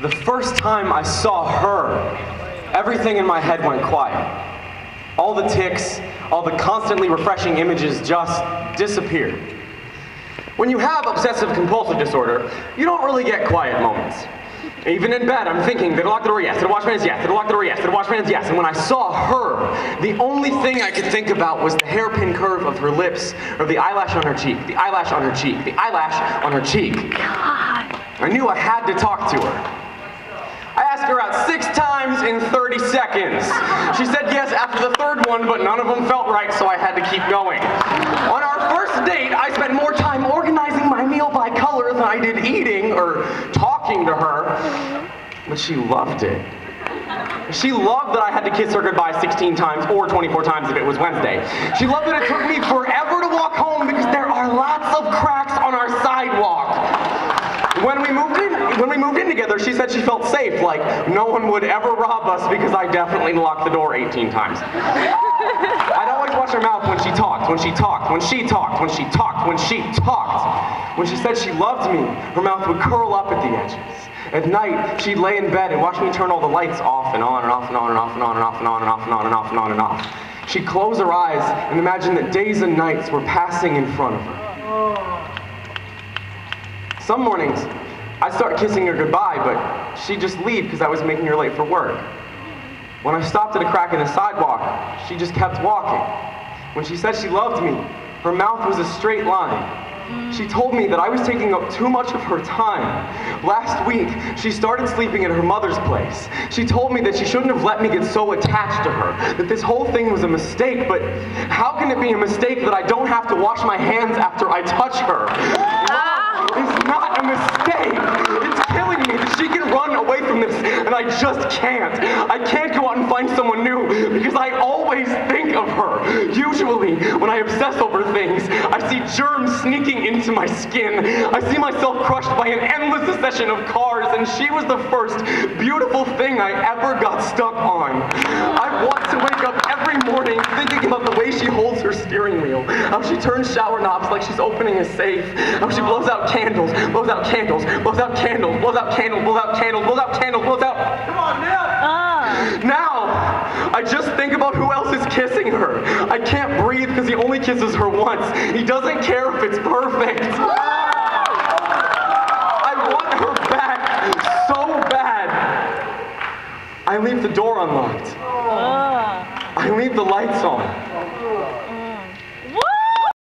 The first time I saw her, everything in my head went quiet. All the tics, all the constantly refreshing images just disappeared. When you have obsessive-compulsive disorder, you don't really get quiet moments. Even in bed, I'm thinking, did I lock the door? Yes. Did I wash my hands? Yes. Did I lock the door? Yes. Did I wash my hands? Yes. And when I saw her, the only thing I could think about was the hairpin curve of her lips, or the eyelash on her cheek, the eyelash on her cheek, the eyelash on her cheek. God. I knew I had to talk to her. I asked her out 6 times in 30 seconds. She said yes after the third one, but none of them felt right, so I had to keep going. On our first date, I spent more time organizing my meal by color than I did eating or talking to her, but she loved it. She loved that I had to kiss her goodbye 16 times or 24 times if it was Wednesday. She loved that it took me forever to walk home because there are lots of cracks on our sidewalk. When we moved in together, she said she felt safe, like no one would ever rob us because I definitely locked the door 18 times. I'd always watch her mouth when she talked, when she talked, when she talked, when she talked, when she talked. When she said she loved me, her mouth would curl up at the edges. At night, she'd lay in bed and watch me turn all the lights off and on and off and on and off and on and off and on and off and on and off and on and off. She'd close her eyes and imagine that days and nights were passing in front of her. Some mornings, I'd start kissing her goodbye, but she'd just leave because I was making her late for work. When I stopped at a crack in the sidewalk, she just kept walking. When she said she loved me, her mouth was a straight line. She told me that I was taking up too much of her time. Last week, she started sleeping at her mother's place. She told me that she shouldn't have let me get so attached to her, that this whole thing was a mistake, but how can it be a mistake that I don't have to wash my hands after I touch her? It's not a mistake. It's killing me that she can run away from this, and I just can't. I can't go out and find someone new because I always think of her. Usually, when I obsess over things, I see germs sneaking into my skin. I see myself crushed by an endless succession of cars, and she was the first beautiful thing I ever got stuck on. I want to wake up every morning thinking about the way she holds her steering wheel, how she turns shower knobs like she's opening a safe, how she blows out candles, blows out candles, blows out candles, blows out candles, blows out candles, blows out candles, blows out. Come on, Neil! Now, I just think about who else is kissing her. I can't breathe because he only kisses her once. He doesn't care if it's perfect. I want her back so bad. I leave the door unlocked. I leave the lights on.